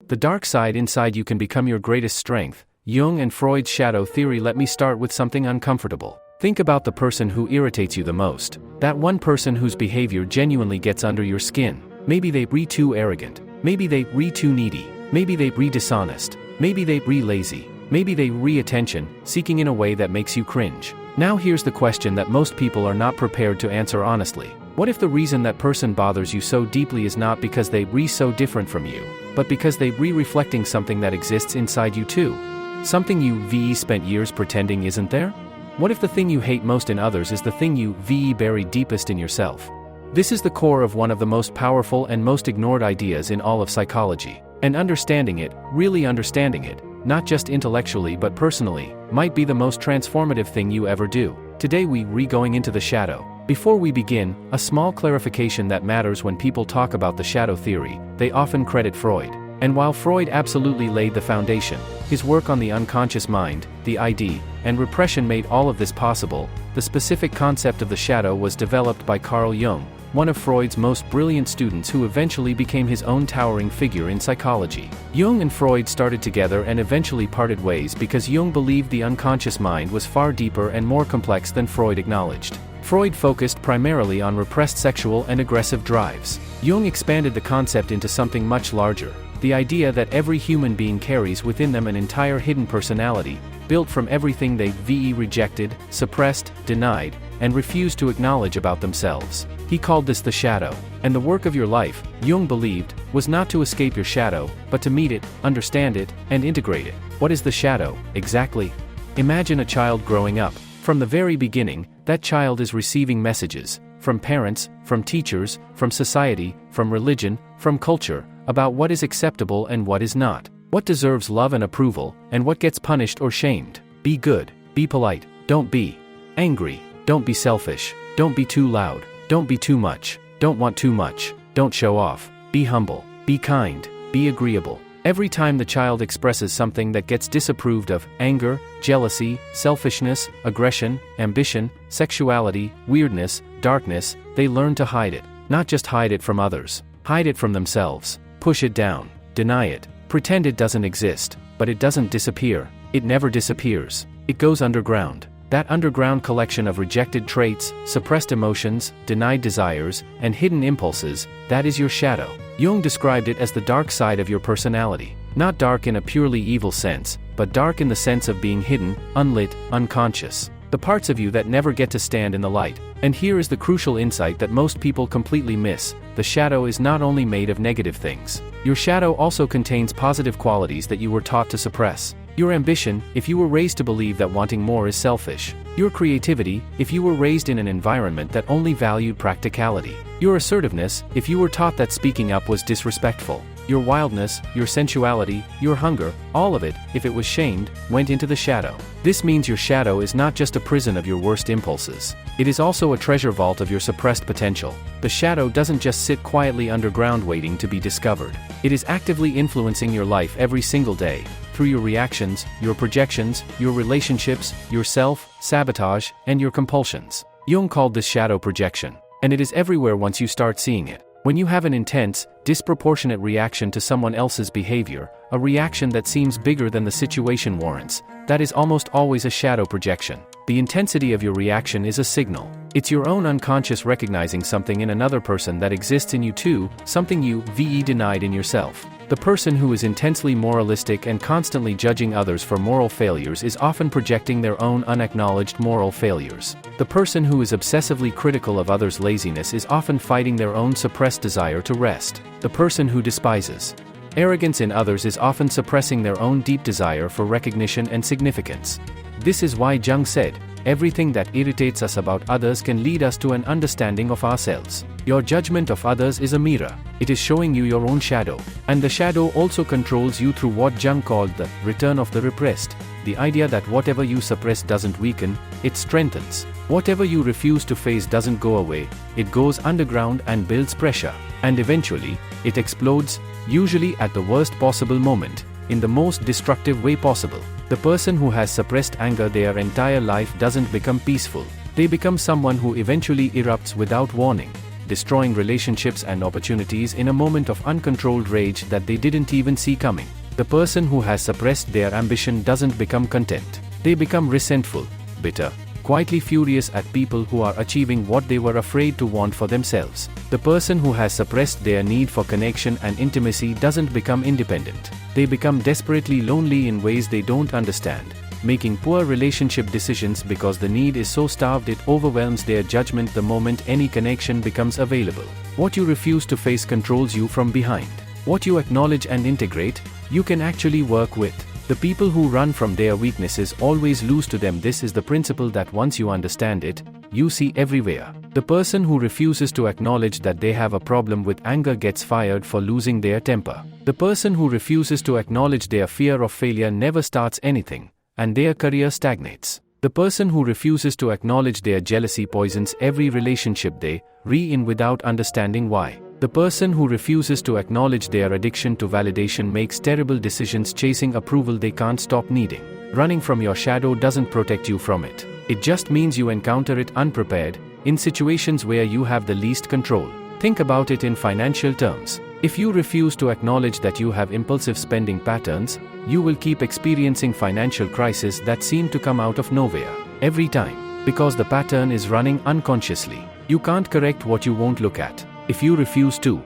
The dark side inside you can become your greatest strength. Jung and Freud's shadow theory. Let me start with something uncomfortable. Think about the person who irritates you the most. That one person whose behavior genuinely gets under your skin. Maybe they re too arrogant. Maybe they re too needy. Maybe they re dishonest. Maybe they re lazy. Maybe they re attention, seeking in a way that makes you cringe. Now here's the question that most people are not prepared to answer honestly. What if the reason that person bothers you so deeply is not because they re so different from you, but because they re reflecting something that exists inside you too? Something you spent years pretending isn't there? What if the thing you hate most in others is the thing you buried deepest in yourself? This is the core of one of the most powerful and most ignored ideas in all of psychology. And understanding it, really understanding it, not just intellectually but personally, might be the most transformative thing you ever do. Today we going into the shadow. Before we begin, a small clarification that matters when people talk about the shadow theory. They often credit Freud. And while Freud absolutely laid the foundation, his work on the unconscious mind, the ID, and repression made all of this possible, the specific concept of the shadow was developed by Carl Jung, one of Freud's most brilliant students who eventually became his own towering figure in psychology. Jung and Freud started together and eventually parted ways because Jung believed the unconscious mind was far deeper and more complex than Freud acknowledged. Freud focused primarily on repressed sexual and aggressive drives. Jung expanded the concept into something much larger. The idea that every human being carries within them an entire hidden personality, built from everything they rejected, suppressed, denied, and refused to acknowledge about themselves. He called this the shadow. And the work of your life, Jung believed, was not to escape your shadow, but to meet it, understand it, and integrate it. What is the shadow, exactly? Imagine a child growing up. From the very beginning, that child is receiving messages, from parents, from teachers, from society, from religion, from culture, about what is acceptable and what is not, what deserves love and approval, and what gets punished or shamed. Be good, be polite, don't be angry, don't be selfish, don't be too loud, don't be too much, don't want too much, don't show off, be humble, be kind, be agreeable. Every time the child expresses something that gets disapproved of, anger, jealousy, selfishness, aggression, ambition, sexuality, weirdness, darkness, they learn to hide it. Not just hide it from others, hide it from themselves. Push it down, deny it, pretend it doesn't exist, but it doesn't disappear. It never disappears. It goes underground. That underground collection of rejected traits, suppressed emotions, denied desires, and hidden impulses, that is your shadow. Jung described it as the dark side of your personality. Not dark in a purely evil sense, but dark in the sense of being hidden, unlit, unconscious. The parts of you that never get to stand in the light. And here is the crucial insight that most people completely miss. The shadow is not only made of negative things. Your shadow also contains positive qualities that you were taught to suppress. Your ambition, if you were raised to believe that wanting more is selfish. Your creativity, if you were raised in an environment that only valued practicality. Your assertiveness, if you were taught that speaking up was disrespectful. Your wildness, your sensuality, your hunger, all of it, if it was shamed, went into the shadow. This means your shadow is not just a prison of your worst impulses. It is also a treasure vault of your suppressed potential. The shadow doesn't just sit quietly underground waiting to be discovered. It is actively influencing your life every single day, through your reactions, your projections, your relationships, your self-sabotage, and your compulsions. Jung called this shadow projection. And it is everywhere once you start seeing it. When you have an intense, disproportionate reaction to someone else's behavior, a reaction that seems bigger than the situation warrants, that is almost always a shadow projection. The intensity of your reaction is a signal. It's your own unconscious recognizing something in another person that exists in you too, something you denied in yourself. The person who is intensely moralistic and constantly judging others for moral failures is often projecting their own unacknowledged moral failures. The person who is obsessively critical of others' laziness is often fighting their own suppressed desire to rest. The person who despises arrogance in others is often suppressing their own deep desire for recognition and significance. This is why Jung said, everything that irritates us about others can lead us to an understanding of ourselves. Your judgment of others is a mirror. It is showing you your own shadow. And the shadow also controls you through what Jung called the return of the repressed. The idea that whatever you suppress doesn't weaken, it strengthens. Whatever you refuse to face doesn't go away, it goes underground and builds pressure. And eventually, it explodes, usually at the worst possible moment, in the most destructive way possible. The person who has suppressed anger their entire life doesn't become peaceful. They become someone who eventually erupts without warning. destroying relationships and opportunities in a moment of uncontrolled rage that they didn't even see coming. The person who has suppressed their ambition doesn't become content. They become resentful, bitter, quietly furious at people who are achieving what they were afraid to want for themselves. The person who has suppressed their need for connection and intimacy doesn't become independent. They become desperately lonely in ways they don't understand, making poor relationship decisions because the need is so starved it overwhelms their judgment the moment any connection becomes available. What you refuse to face controls you from behind. What you acknowledge and integrate, you can actually work with. The people who run from their weaknesses always lose to them. This is the principle that once you understand it, you see everywhere. The person who refuses to acknowledge that they have a problem with anger gets fired for losing their temper. The person who refuses to acknowledge their fear of failure never starts anything, and their career stagnates. The person who refuses to acknowledge their jealousy poisons every relationship they re-in without understanding why. The person who refuses to acknowledge their addiction to validation makes terrible decisions chasing approval they can't stop needing. Running from your shadow doesn't protect you from it. It just means you encounter it unprepared, in situations where you have the least control. Think about it in financial terms. If you refuse to acknowledge that you have impulsive spending patterns, you will keep experiencing financial crises that seem to come out of nowhere, every time, because the pattern is running unconsciously. You can't correct what you won't look at. If you refuse to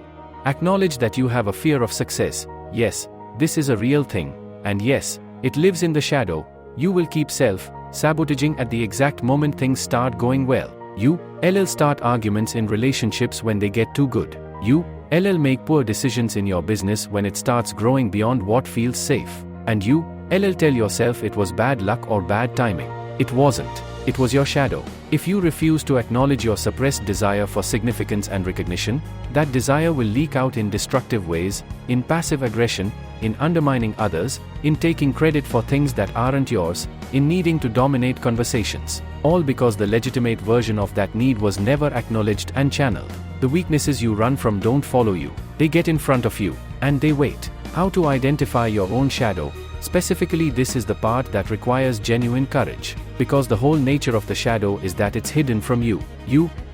acknowledge that you have a fear of success, yes, this is a real thing, and yes, it lives in the shadow, you will keep self-sabotaging at the exact moment things start going well. You start arguments in relationships when they get too good. You make poor decisions in your business when it starts growing beyond what feels safe. And you tell yourself it was bad luck or bad timing. It wasn't. It was your shadow. If you refuse to acknowledge your suppressed desire for significance and recognition, that desire will leak out in destructive ways, in passive aggression, in undermining others, in taking credit for things that aren't yours, in needing to dominate conversations. All because the legitimate version of that need was never acknowledged and channeled. The weaknesses you run from don't follow you. They get in front of you, and they wait. How to identify your own shadow? Specifically, this is the part that requires genuine courage, because the whole nature of the shadow is that it's hidden from you.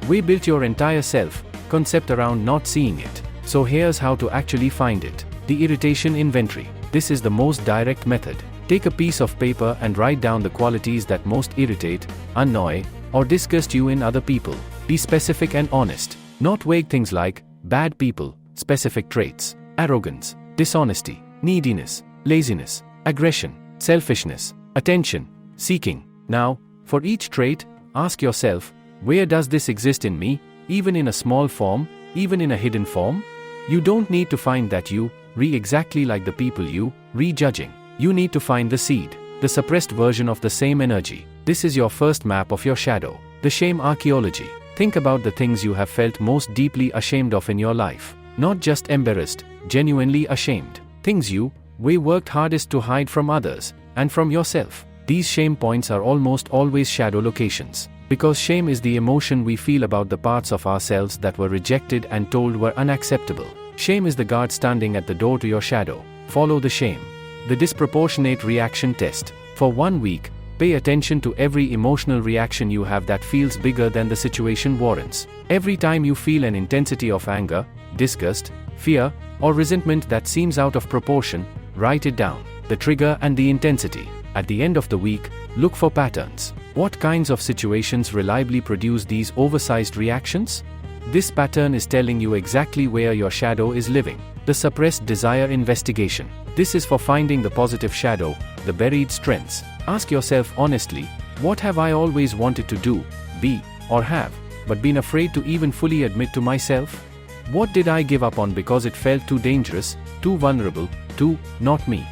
We built your entire self-concept around not seeing it. So here's how to actually find it. The irritation inventory. This is the most direct method. Take a piece of paper and write down the qualities that most irritate, annoy, or disgust you in other people. Be specific and honest. Not vague things like bad people. Specific traits: arrogance, dishonesty, neediness, laziness, aggression, selfishness, attention seeking. Now, for each trait, ask yourself, where does this exist in me, even in a small form, even in a hidden form? You don't need to find that you exactly like the people you judging. You need to find the seed, the suppressed version of the same energy. This is your first map of your shadow. The shame archaeology. Think about the things you have felt most deeply ashamed of in your life. Not just embarrassed, genuinely ashamed. Things you worked hardest to hide from others, and from yourself. These shame points are almost always shadow locations. Because shame is the emotion we feel about the parts of ourselves that were rejected and told were unacceptable. Shame is the guard standing at the door to your shadow. Follow the shame. The disproportionate reaction test. For 1 week, pay attention to every emotional reaction you have that feels bigger than the situation warrants. Every time you feel an intensity of anger, disgust, fear, or resentment that seems out of proportion, write it down. The trigger and the intensity. At the end of the week, look for patterns. What kinds of situations reliably produce these oversized reactions? This pattern is telling you exactly where your shadow is living. The suppressed desire investigation. This is for finding the positive shadow, the buried strengths. Ask yourself honestly, what have I always wanted to do, be, or have, but been afraid to even fully admit to myself? What did I give up on because it felt too dangerous, too vulnerable, too not me?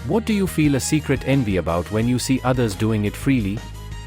What do you feel a secret envy about when you see others doing it freely?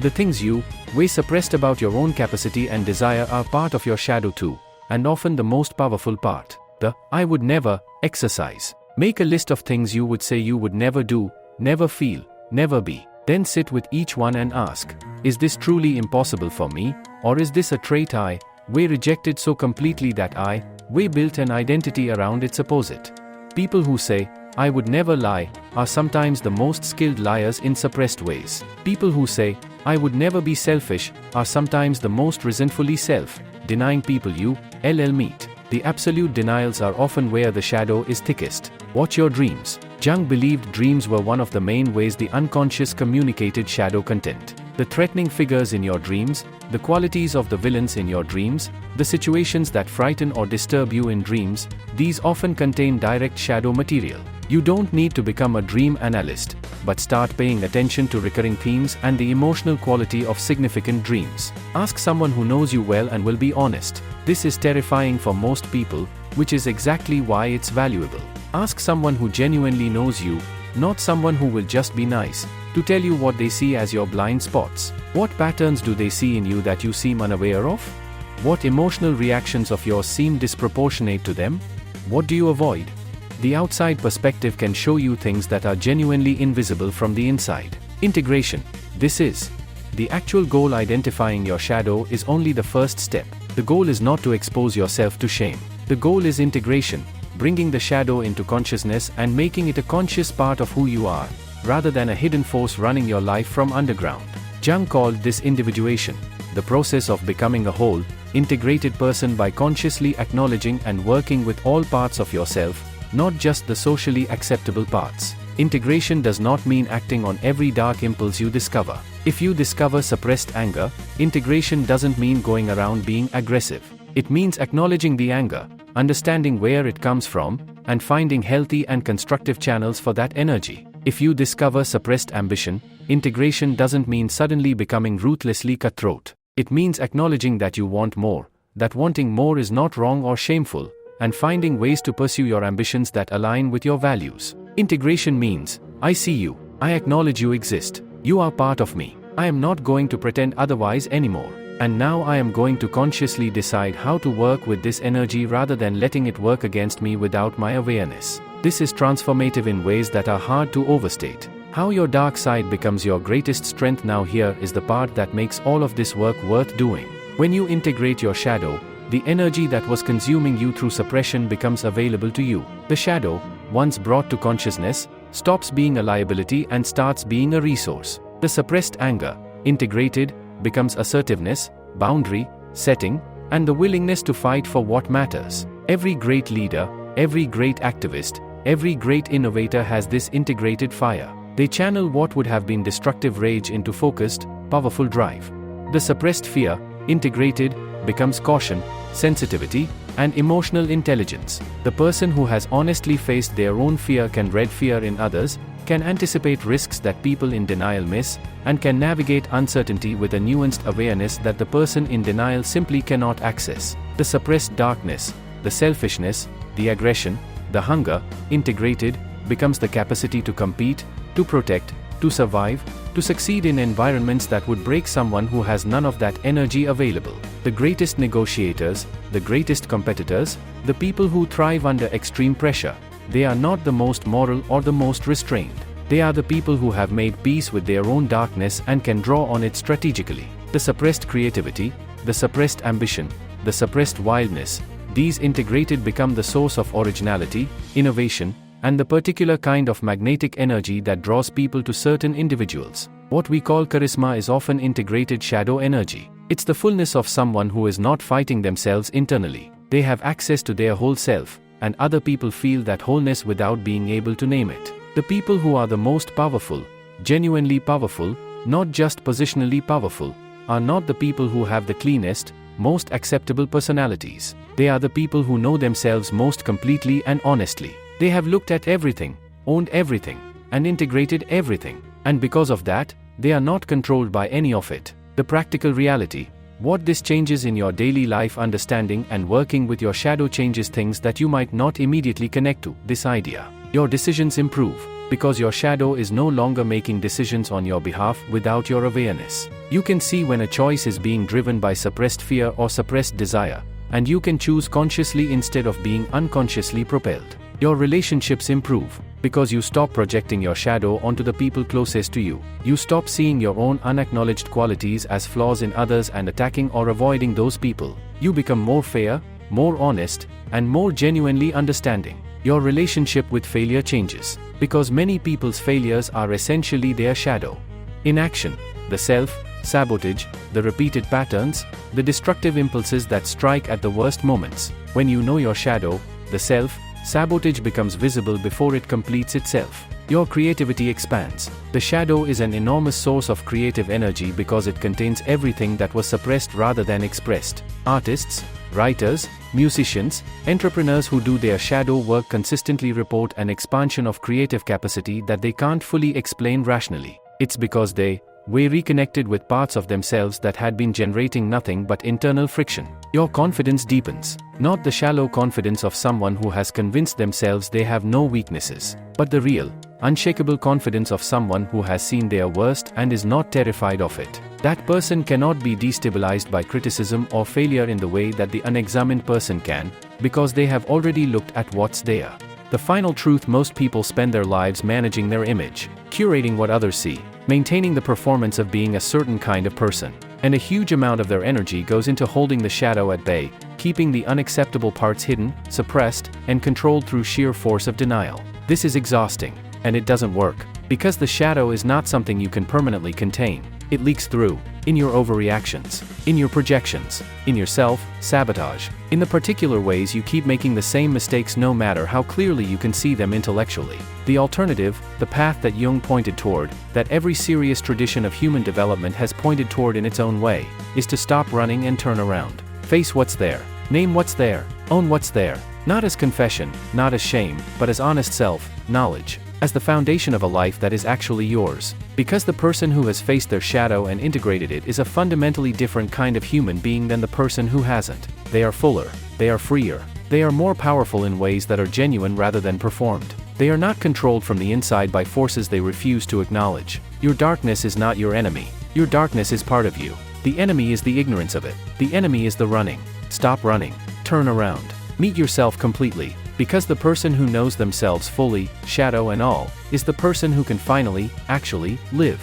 The things you suppressed about your own capacity and desire are part of your shadow too, and often the most powerful part. The I would never exercise. Make a list of things you would say you would never do, never feel, never be. Then sit with each one and ask, is this truly impossible for me, or is this a trait I rejected so completely that I built an identity around its opposite? People who say, I would never lie, are sometimes the most skilled liars in suppressed ways. People who say, "I would never be selfish" are sometimes the most resentfully self-denying people you meet. The absolute denials are often where the shadow is thickest. Watch your dreams. Jung believed dreams were one of the main ways the unconscious communicated shadow content. The threatening figures in your dreams, the qualities of the villains in your dreams, the situations that frighten or disturb you in dreams, these often contain direct shadow material. You don't need to become a dream analyst, but start paying attention to recurring themes and the emotional quality of significant dreams. Ask someone who knows you well and will be honest. This is terrifying for most people, which is exactly why it's valuable. Ask someone who genuinely knows you, not someone who will just be nice, to tell you what they see as your blind spots. What patterns do they see in you that you seem unaware of? What emotional reactions of yours seem disproportionate to them? What do you avoid? The outside perspective can show you things that are genuinely invisible from the inside. Integration. This is the actual goal. Identifying your shadow is only the first step. The goal is not to expose yourself to shame. The goal is integration, bringing the shadow into consciousness and making it a conscious part of who you are, rather than a hidden force running your life from underground. Jung called this individuation, the process of becoming a whole, integrated person by consciously acknowledging and working with all parts of yourself, not just the socially acceptable parts. Integration does not mean acting on every dark impulse you discover. If you discover suppressed anger, integration doesn't mean going around being aggressive. It means acknowledging the anger, understanding where it comes from, and finding healthy and constructive channels for that energy. If you discover suppressed ambition, integration doesn't mean suddenly becoming ruthlessly cutthroat. It means acknowledging that you want more, that wanting more is not wrong or shameful, and finding ways to pursue your ambitions that align with your values. Integration means, I see you, I acknowledge you exist, you are part of me, I am not going to pretend otherwise anymore, and now I am going to consciously decide how to work with this energy rather than letting it work against me without my awareness. This is transformative in ways that are hard to overstate. How your dark side becomes your greatest strength. Now here is the part that makes all of this work worth doing. When you integrate your shadow, the energy that was consuming you through suppression becomes available to you. The shadow, once brought to consciousness, stops being a liability and starts being a resource. The suppressed anger, integrated, becomes assertiveness, boundary setting, and the willingness to fight for what matters. Every great leader, every great activist, every great innovator has this integrated fire. They channel what would have been destructive rage into focused, powerful drive. The suppressed fear, integrated, becomes caution, sensitivity, and emotional intelligence. The person who has honestly faced their own fear can read fear in others, can anticipate risks that people in denial miss, and can navigate uncertainty with a nuanced awareness that the person in denial simply cannot access. The suppressed darkness, the selfishness, the aggression, the hunger, integrated, becomes the capacity to compete, to protect, to survive, to succeed in environments that would break someone who has none of that energy available. The greatest negotiators, the greatest competitors, the people who thrive under extreme pressure, they are not the most moral or the most restrained. They are the people who have made peace with their own darkness and can draw on it strategically. The suppressed creativity, the suppressed ambition, the suppressed wildness, these integrated become the source of originality, innovation, and the particular kind of magnetic energy that draws people to certain individuals. What we call charisma is often integrated shadow energy. It's the fullness of someone who is not fighting themselves internally. They have access to their whole self, and other people feel that wholeness without being able to name it. The people who are the most powerful, genuinely powerful, not just positionally powerful, are not the people who have the cleanest, most acceptable personalities. They are the people who know themselves most completely and honestly. They have looked at everything, owned everything, and integrated everything. And because of that, they are not controlled by any of it. The practical reality, what this changes in your daily life. Understanding and working with your shadow changes things that you might not immediately connect to. This idea. Your decisions improve, because your shadow is no longer making decisions on your behalf without your awareness. You can see when a choice is being driven by suppressed fear or suppressed desire, and you can choose consciously instead of being unconsciously propelled. Your relationships improve, because you stop projecting your shadow onto the people closest to you. You stop seeing your own unacknowledged qualities as flaws in others and attacking or avoiding those people. You become more fair, more honest, and more genuinely understanding. Your relationship with failure changes, because many people's failures are essentially their shadow. In action, the self, sabotage, the repeated patterns, the destructive impulses that strike at the worst moments. When you know your shadow, the self, sabotage becomes visible before it completes itself. Your creativity expands. The shadow is an enormous source of creative energy because it contains everything that was suppressed rather than expressed. Artists, writers, musicians, entrepreneurs who do their shadow work consistently report an expansion of creative capacity that they can't fully explain rationally. It's because they were reconnected with parts of themselves that had been generating nothing but internal friction. Your confidence deepens. Not the shallow confidence of someone who has convinced themselves they have no weaknesses, but the real, unshakable confidence of someone who has seen their worst and is not terrified of it. That person cannot be destabilized by criticism or failure in the way that the unexamined person can, because they have already looked at what's there. The final truth: most people spend their lives managing their image, curating what others see, maintaining the performance of being a certain kind of person. And a huge amount of their energy goes into holding the shadow at bay, keeping the unacceptable parts hidden, suppressed, and controlled through sheer force of denial. This is exhausting, and it doesn't work, because the shadow is not something you can permanently contain. It leaks through, in your overreactions, in your projections, in your self-sabotage, in the particular ways you keep making the same mistakes no matter how clearly you can see them intellectually. The alternative, the path that Jung pointed toward, that every serious tradition of human development has pointed toward in its own way, is to stop running and turn around. Face what's there. Name what's there. Own what's there. Not as confession, not as shame, but as honest self-knowledge, as the foundation of a life that is actually yours. Because the person who has faced their shadow and integrated it is a fundamentally different kind of human being than the person who hasn't. They are fuller, they are freer, they are more powerful in ways that are genuine rather than performed. They are not controlled from the inside by forces they refuse to acknowledge. Your darkness is not your enemy. Your darkness is part of you. The enemy is the ignorance of it. The enemy is the running. Stop running. Turn around. Meet yourself completely. Because the person who knows themselves fully, shadow and all, is the person who can finally, actually, live.